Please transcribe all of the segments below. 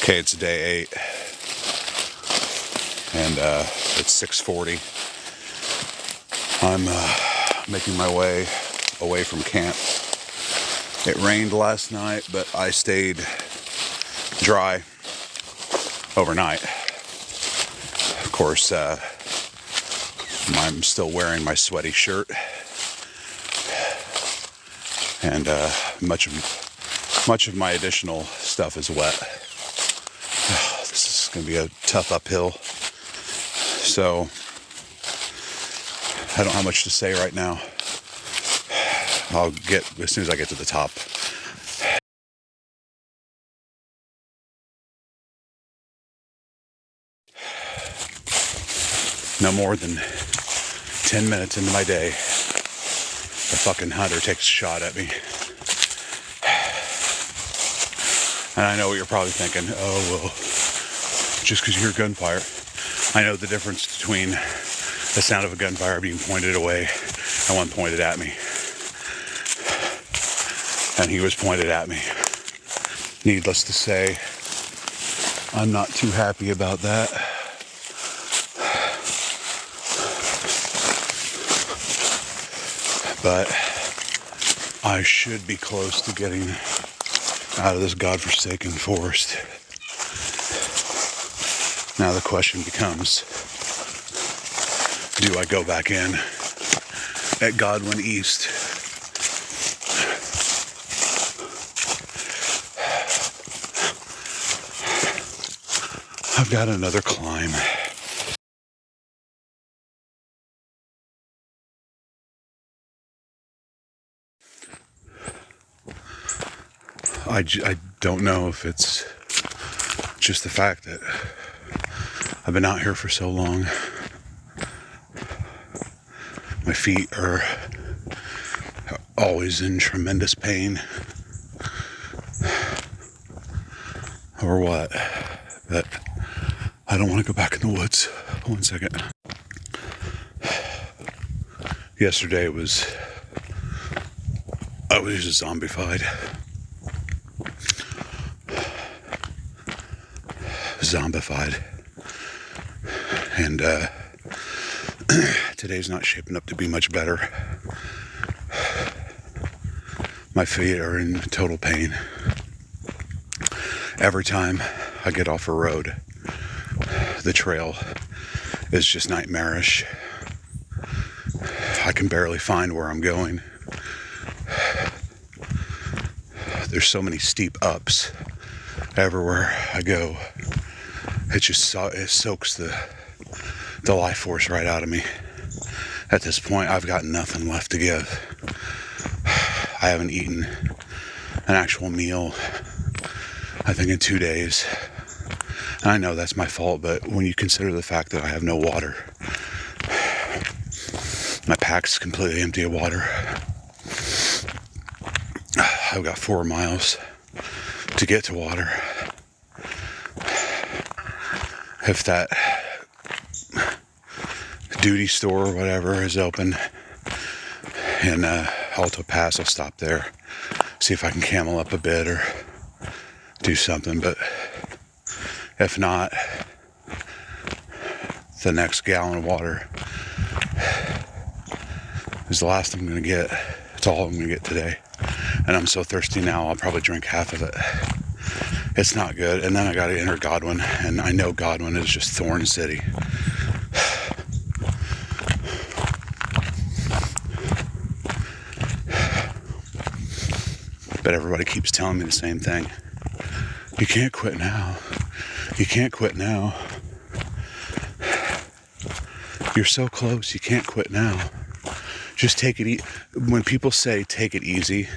Okay, it's day 8, and it's 6:40. I'm making my way away from camp. It rained last night, but I stayed dry overnight. Of course, I'm still wearing my sweaty shirt, and much of my additional stuff is wet. This is going to be a tough uphill, so I don't have much to say right now. I'll get as soon as I get to the top. No more than 10 minutes into my day, a fucking hunter takes a shot at me. And I know what you're probably thinking. Oh, well, just because you hear gunfire. I know the difference between the sound of a gunfire being pointed away and one pointed at me. And he was pointed at me. Needless to say, I'm not too happy about that. But I should be close to getting out of this godforsaken forest. Now the question becomes, do I go back in at Godwin East? I've got another climb. I don't know if it's just the fact that I've been out here for so long. My feet are always in tremendous pain, or what, but I don't want to go back in the woods. 1 second. Yesterday I was just zombified. And today's not shaping up to be much better. My feet are in total pain. Every time I get off a road, the trail is just nightmarish. I can barely find where I'm going. There's so many steep ups everywhere I go. It just it soaks the life force right out of me. At this point, I've got nothing left to give. I haven't eaten an actual meal, I think, in 2 days. And I know that's my fault, but when you consider the fact that I have no water, my pack's completely empty of water. I've got 4 miles to get to water. If that duty store or whatever is open in Alto Pass, I'll stop there, see if I can camel up a bit or do something. But if not, the next gallon of water is the last I'm going to get. It's all I'm going to get today. And I'm so thirsty now, I'll probably drink half of it. It's not good. And then I got to enter Godwin, and I know Godwin is just Thorn City. But everybody keeps telling me the same thing. You can't quit now. You can't quit now. You're so close. You can't quit now. Just take it easy. When people say take it easy,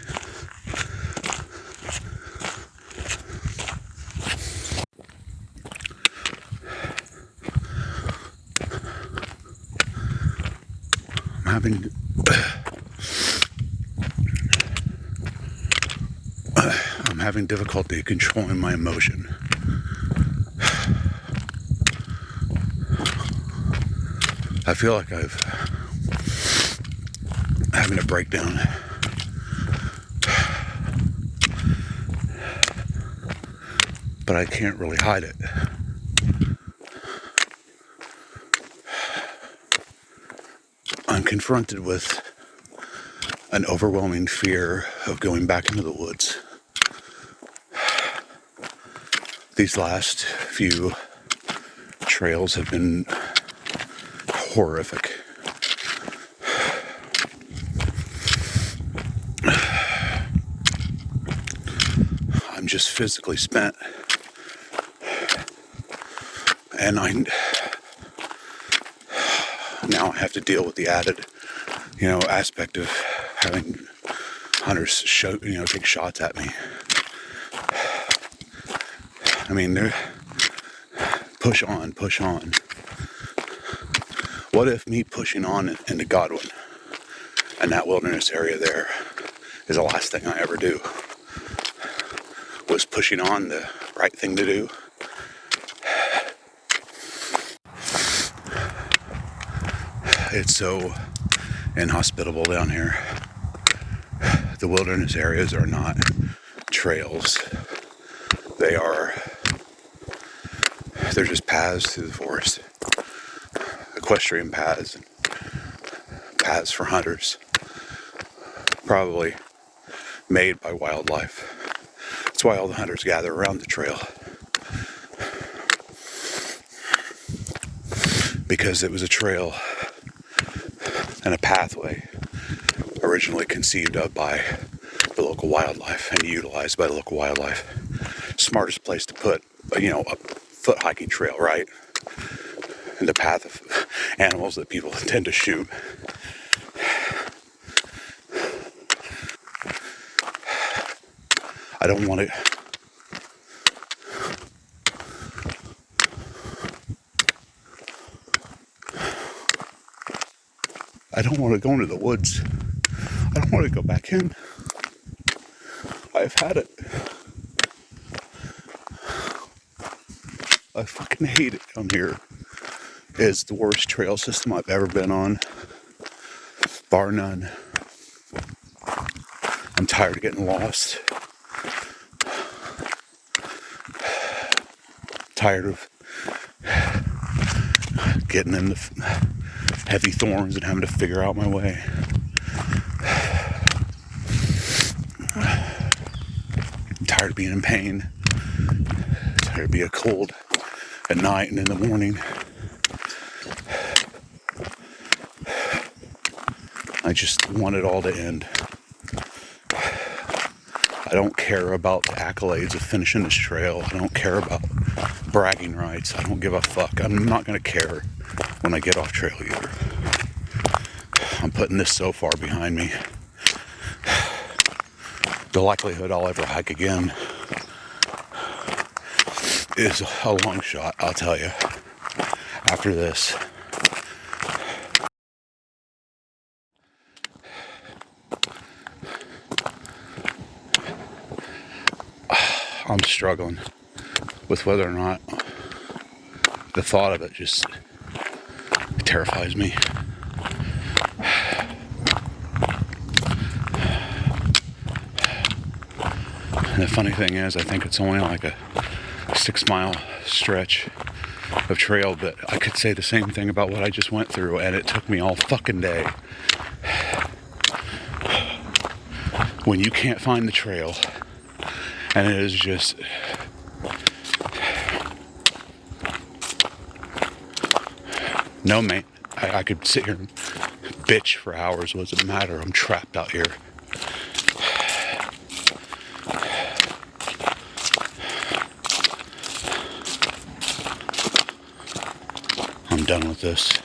I'm having difficulty controlling my emotion. I feel like I'm having a breakdown. but I can't really hide it. I'm confronted with an overwhelming fear of going back into the woods. These last few trails have been horrific. I'm just physically spent. And now I have to deal with the added, aspect of having hunters take shots at me. I mean, they're push on. What if me pushing on into Godwin and that wilderness area there is the last thing I ever do? Was pushing on the right thing to do? It's so inhospitable down here. The wilderness areas are not trails. They're just paths through the forest. Equestrian paths, paths for hunters. Probably made by wildlife. That's why all the hunters gather around the trail. Because it was a trail and a pathway originally conceived of by the local wildlife and utilized by the local wildlife. Smartest place to put, a foot hiking trail, right? In the path of animals that people tend to shoot. I don't want to. I don't want to go into the woods. I don't want to go back in. I've had it. I fucking hate it down here. It's the worst trail system I've ever been on. Bar none. I'm tired of getting lost. Tired of getting in the heavy thorns and having to figure out my way. I'm tired of being in pain. Tired of being cold at night and in the morning. I just want it all to end. I don't care about the accolades of finishing this trail. I don't care about bragging rights. I don't give a fuck. I'm not going to care when I get off trail either. I'm putting this so far behind me. The likelihood I'll ever hike again is a long shot, I'll tell you. After this. I'm struggling with whether or not the thought of it just terrifies me. And the funny thing is, I think it's only like a 6-mile stretch of trail, but I could say the same thing about what I just went through, and it took me all fucking day. When you can't find the trail, and it is just no, man. I could sit here and bitch for hours. What does it matter? I'm trapped out here. I'm done with this.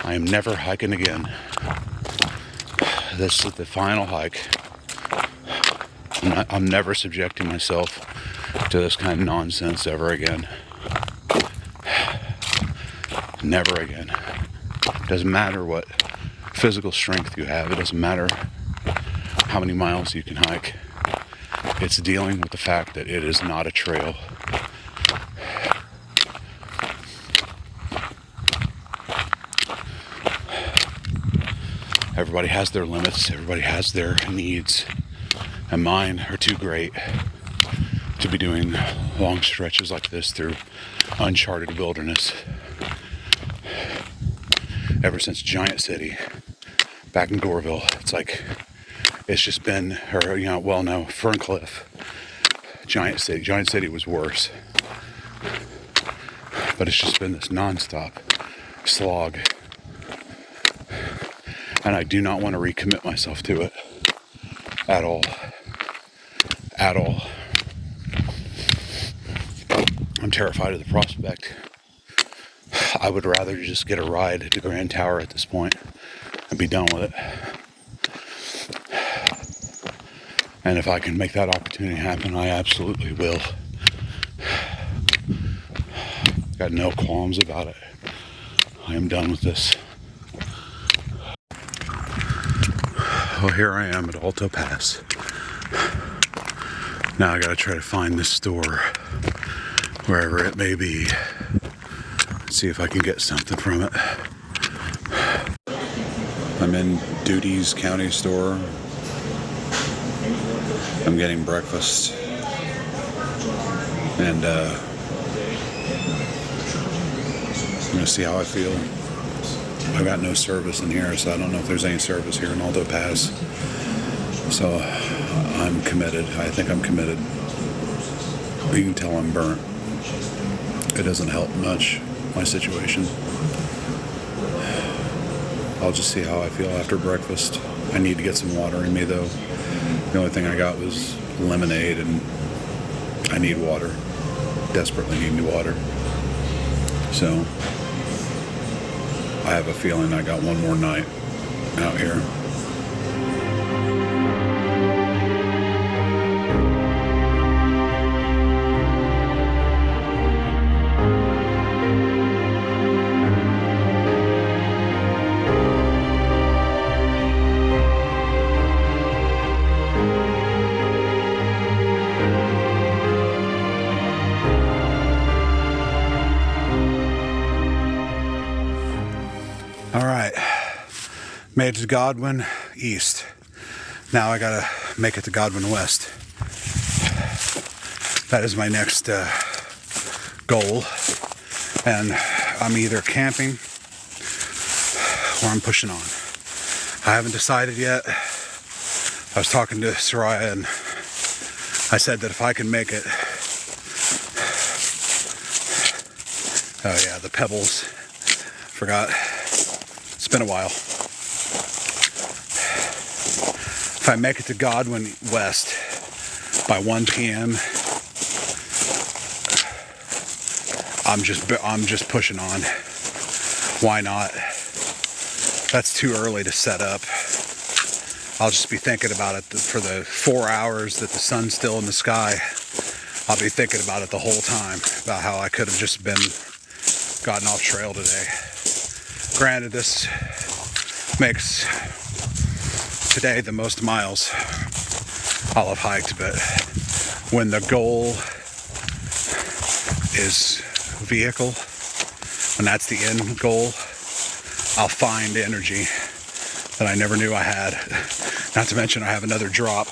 I am never hiking again. This is the final hike. I'm never subjecting myself to this kind of nonsense ever again. Never again. Doesn't matter what physical strength you have. It doesn't matter how many miles you can hike. It's dealing with the fact that it is not a trail. Everybody has their limits, everybody has their needs, and mine are too great to be doing long stretches like this through uncharted wilderness. Ever since Giant City, back in Goreville, it's just been, no, Ferncliff, Giant City was worse. But it's just been this nonstop slog. And I do not want to recommit myself to it at all. At all. I'm terrified of the prospect. I would rather just get a ride to Grand Tower at this point and be done with it. And if I can make that opportunity happen, I absolutely will. Got no qualms about it. I am done with this. Well, here I am at Alto Pass. Now I gotta try to find this store, wherever it may be. See if I can get something from it. I'm in Duty's County Store. I'm getting breakfast. And I'm gonna see how I feel. I've got no service in here, so I don't know if there's any service here in Alto Pass. So I'm committed. I think I'm committed. You can tell I'm burnt. It doesn't help much, my situation. I'll just see how I feel after breakfast. I need to get some water in me, though. The only thing I got was lemonade, and I need water. Desperately need water. So I have a feeling I got one more night out here. All right, made it to Godwin East. Now I gotta make it to Godwin West. That is my next goal. And I'm either camping or I'm pushing on. I haven't decided yet. I was talking to Soraya and I said that if I can make it, oh yeah, the pebbles, forgot. It's been a while. If I make it to Godwin West by 1 p.m., I'm just pushing on. Why not? That's too early to set up. I'll just be thinking about it for the 4 hours that the sun's still in the sky. I'll be thinking about it the whole time, about how I could have just gotten off trail today. Granted, this makes today the most miles I'll have hiked, but when the goal is vehicle, when that's the end goal, I'll find energy that I never knew I had. Not to mention I have another drop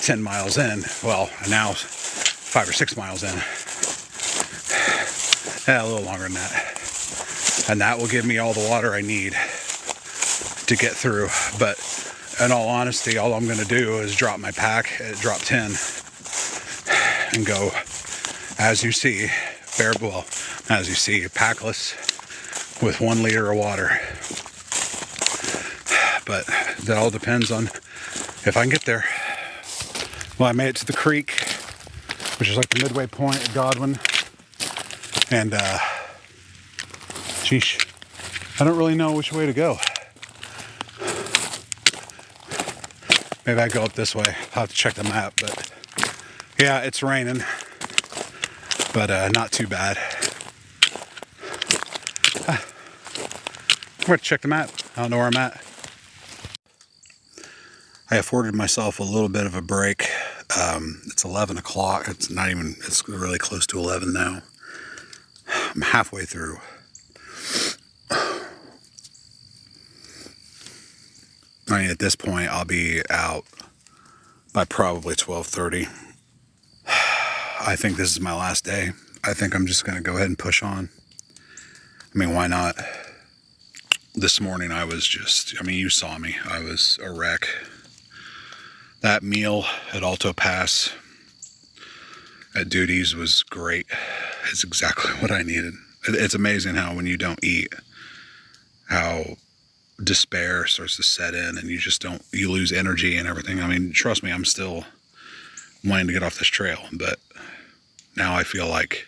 10 miles in. Well, now 5 or 6 miles in. Yeah, a little longer than that. And that will give me all the water I need to get through. But in all honesty, all I'm going to do is drop my pack at drop 10 and go, as you see, packless with 1 liter of water. But that all depends on if I can get there. Well, I made it to the creek, which is like the midway point at Godwin. And, sheesh, I don't really know which way to go. Maybe I go up this way. I'll have to check the map, but yeah, it's raining, but not too bad. I'm going to check the map. I don't know where I'm at. I afforded myself a little bit of a break. It's 11 o'clock. It's really close to 11 now. I'm halfway through. mean, at this point, I'll be out by probably 12:30. I think this is my last day. I think I'm just going to go ahead and push on. I mean, why not? This morning I was just, I mean, you saw me. I was a wreck. That meal at Alto Pass at Duties was great. It's exactly what I needed. It's amazing how when you don't eat, how despair starts to set in and you lose energy and everything. I mean, trust me, I'm still wanting to get off this trail, but now I feel like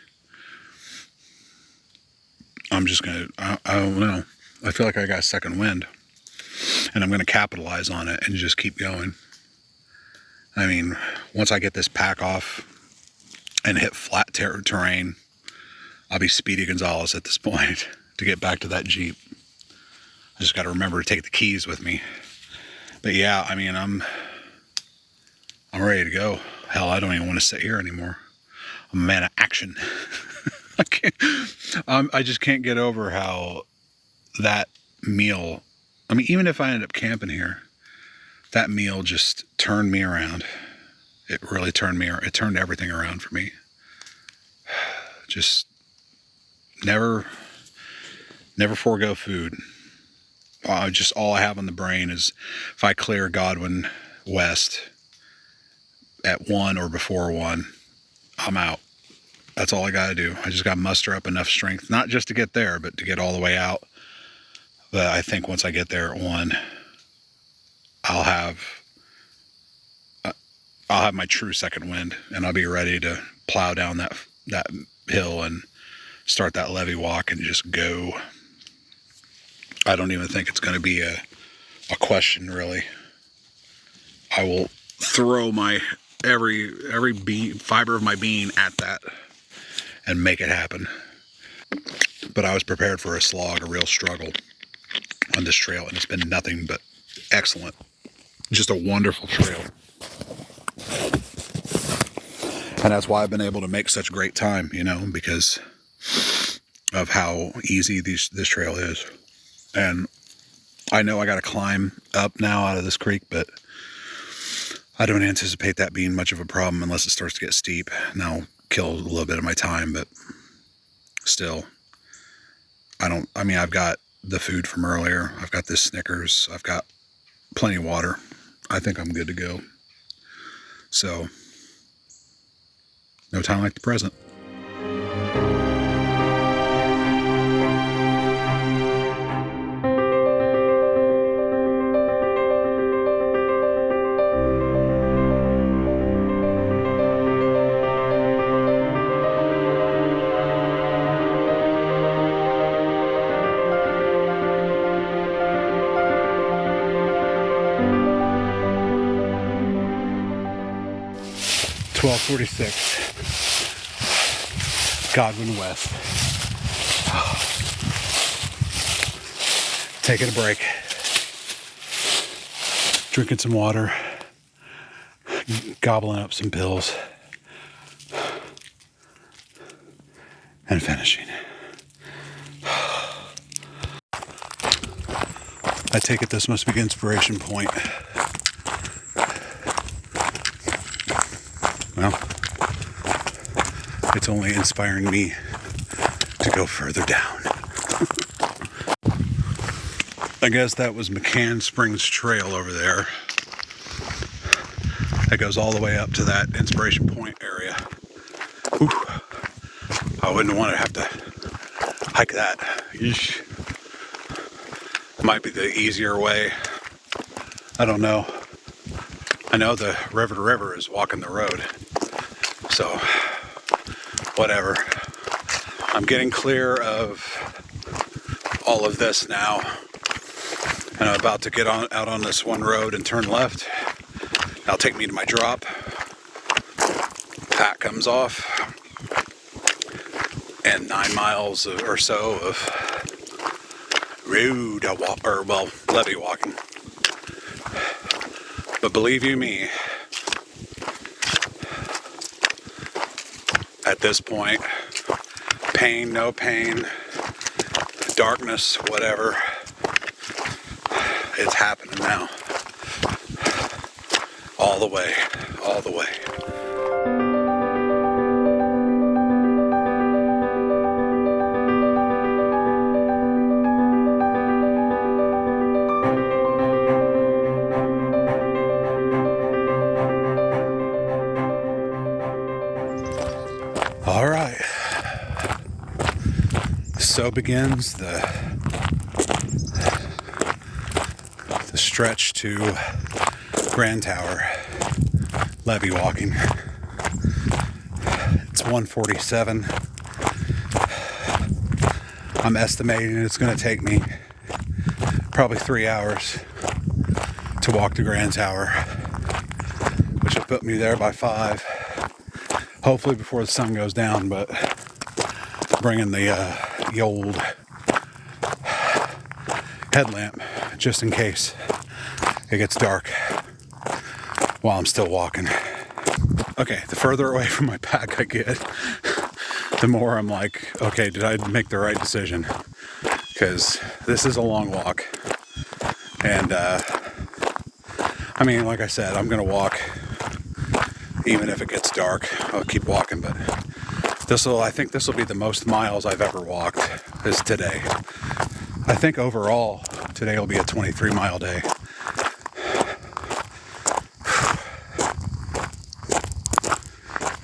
I'm just going to, I don't know. I feel like I got a second wind and I'm going to capitalize on it and just keep going. I mean, once I get this pack off and hit flat terrain, I'll be Speedy Gonzales at this point to get back to that Jeep. I just got to remember to take the keys with me. But yeah, I mean, I'm ready to go. Hell, I don't even want to sit here anymore. I'm a man of action. I just can't get over how that meal, I mean, even if I ended up camping here, that meal just turned me around. It really turned me around. It turned everything around for me. Just never forego food. Just all I have on the brain is if I clear Godwin West at 1 or before 1, I'm out. That's all I got to do. I just got to muster up enough strength, not just to get there, but to get all the way out. But I think once I get there at 1, I'll have my true second wind, and I'll be ready to plow down that hill and start that levee walk and just go. I don't even think it's going to be a question, really. I will throw my every fiber of my being at that and make it happen. But I was prepared for a slog, a real struggle on this trail, and it's been nothing but excellent. Just a wonderful trail. And that's why I've been able to make such great time, you know, because of how easy this trail is. And I know I got to climb up now out of this creek, but I don't anticipate that being much of a problem unless it starts to get steep. And that'll kill a little bit of my time, but still, I've got the food from earlier. I've got this Snickers. I've got plenty of water. I think I'm good to go. So, no time like the present. .46 Godwin West. Taking a break, drinking some water, gobbling up some pills, and finishing. I take it this must be the inspiration point. Well, it's only inspiring me to go further down. I guess that was McCann Springs Trail over there. That goes all the way up to that inspiration point area. Whew. I wouldn't want to have to hike that. Yeesh. Might be the easier way. I don't know. I know the river to river is walking the road. So, whatever. I'm getting clear of all of this now. And I'm about to get out on this one road and turn left. That'll take me to my drop. Pack comes off. And 9 miles or so of road levee walking. But believe you me, at this point, pain, no pain, darkness, whatever, it's happening now. all the way, all the way. All right. So begins the stretch to Grand Tower levee walking. It's 1:47. I'm estimating it's going to take me probably 3 hours to walk to Grand Tower, which will put me there by 5. Hopefully before the sun goes down, but bringing the old headlamp just in case it gets dark while I'm still walking. Okay, the further away from my pack I get, the more I'm like, okay, did I make the right decision? Because this is a long walk. And, I mean, like I said, I'm going to walk even if it gets dark. I'll keep walking, but I think this will be the most miles I've ever walked is today. I think overall, today will be a 23-mile day.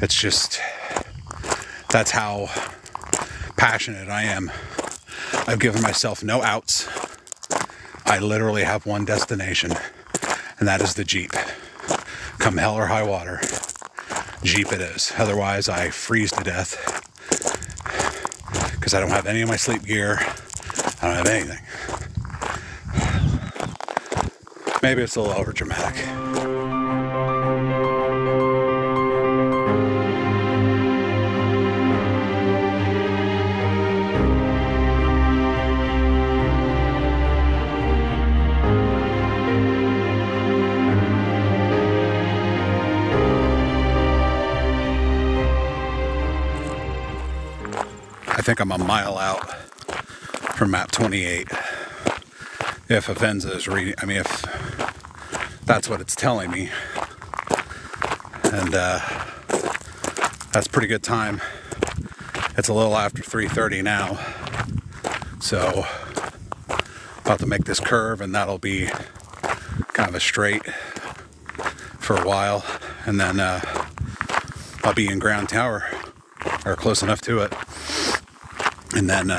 It's just, that's how passionate I am. I've given myself no outs. I literally have one destination, and that is the Jeep. Come hell or high water, Jeep it is. Otherwise, I freeze to death because I don't have any of my sleep gear. I don't have anything. Maybe it's a little over dramatic. I think I'm a mile out from map 28. If Avenza is reading, I mean, if that's what it's telling me. And that's pretty good time. It's a little after 3:30 now. So about to make this curve, and that'll be kind of a straight for a while. And then I'll be in Grand Tower, or close enough to it. And then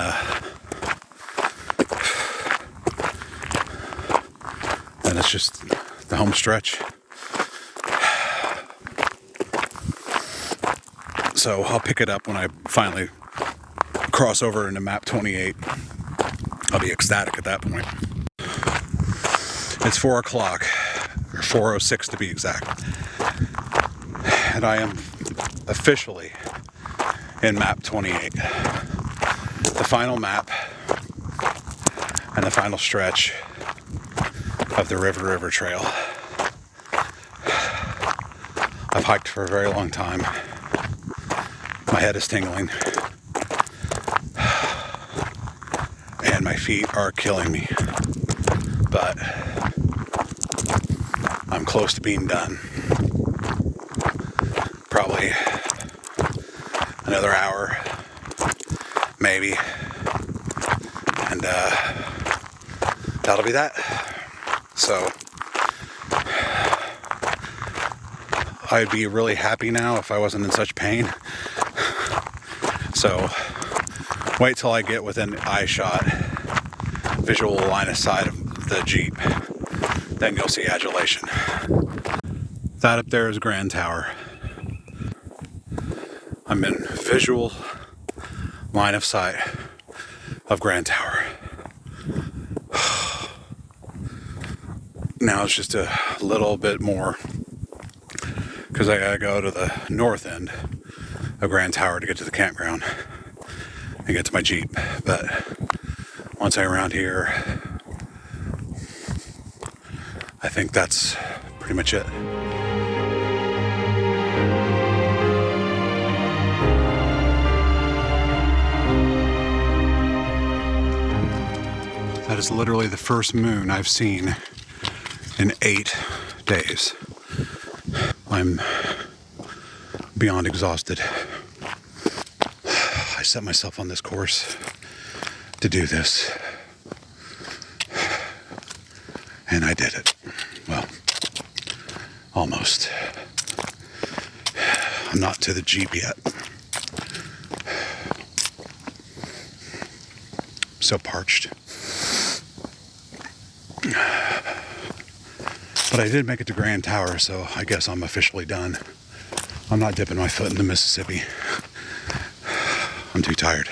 it's just the home stretch. So I'll pick it up when I finally cross over into map 28. I'll be ecstatic at that point. It's 4 o'clock, or 4:06 to be exact. And I am officially in map 28. The final map and the final stretch of the River Trail. I've hiked for a very long time. My head is tingling. And my feet are killing me. But I'm close to being done. Probably another hour. Maybe. And that'll be that. So I'd be really happy now if I wasn't in such pain. So wait till I get within eye shot, visual line of sight of the Jeep. Then you'll see adulation. That up there is Grand Tower. I'm in visual line of sight of Grand Tower. Now it's just a little bit more, because I gotta go to the north end of Grand Tower to get to the campground and get to my Jeep. But once I'm around here, I think that's pretty much it. That is literally the first moon I've seen in 8 days. I'm beyond exhausted. I set myself on this course to do this, and I did it. Well, almost. I'm not to the Jeep yet. I'm so parched. But I did make it to Grand Tower, so I guess I'm officially done. I'm not dipping my foot in the Mississippi. I'm too tired.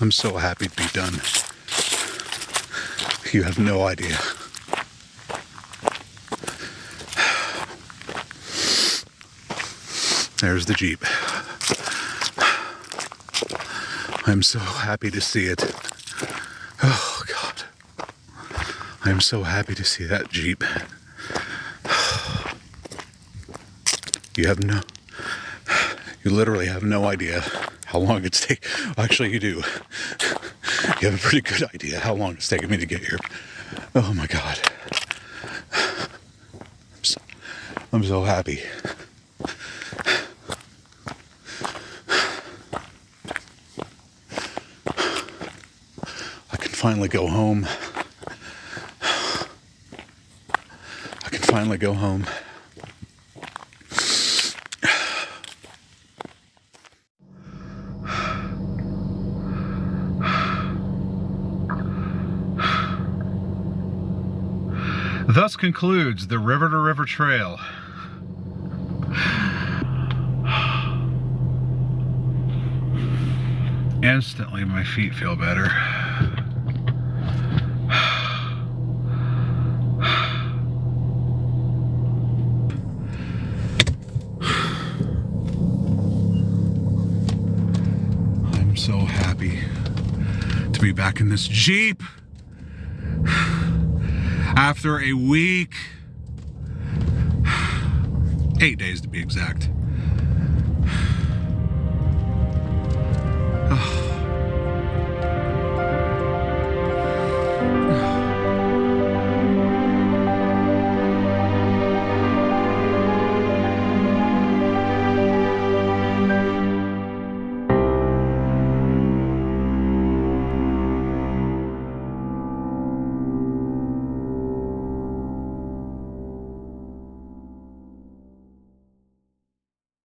I'm so happy to be done. You have no idea. There's the Jeep. I'm so happy to see it. Oh, God. I'm so happy to see that Jeep. You literally have no idea how long it's taken. Actually, you do. You have a pretty good idea how long it's taken me to get here. Oh my God. I'm so happy. I can finally go home. I can finally go home. Thus concludes the River to River Trail. Instantly, my feet feel better. I'm so happy to be back in this Jeep. After a week, 8 days to be exact.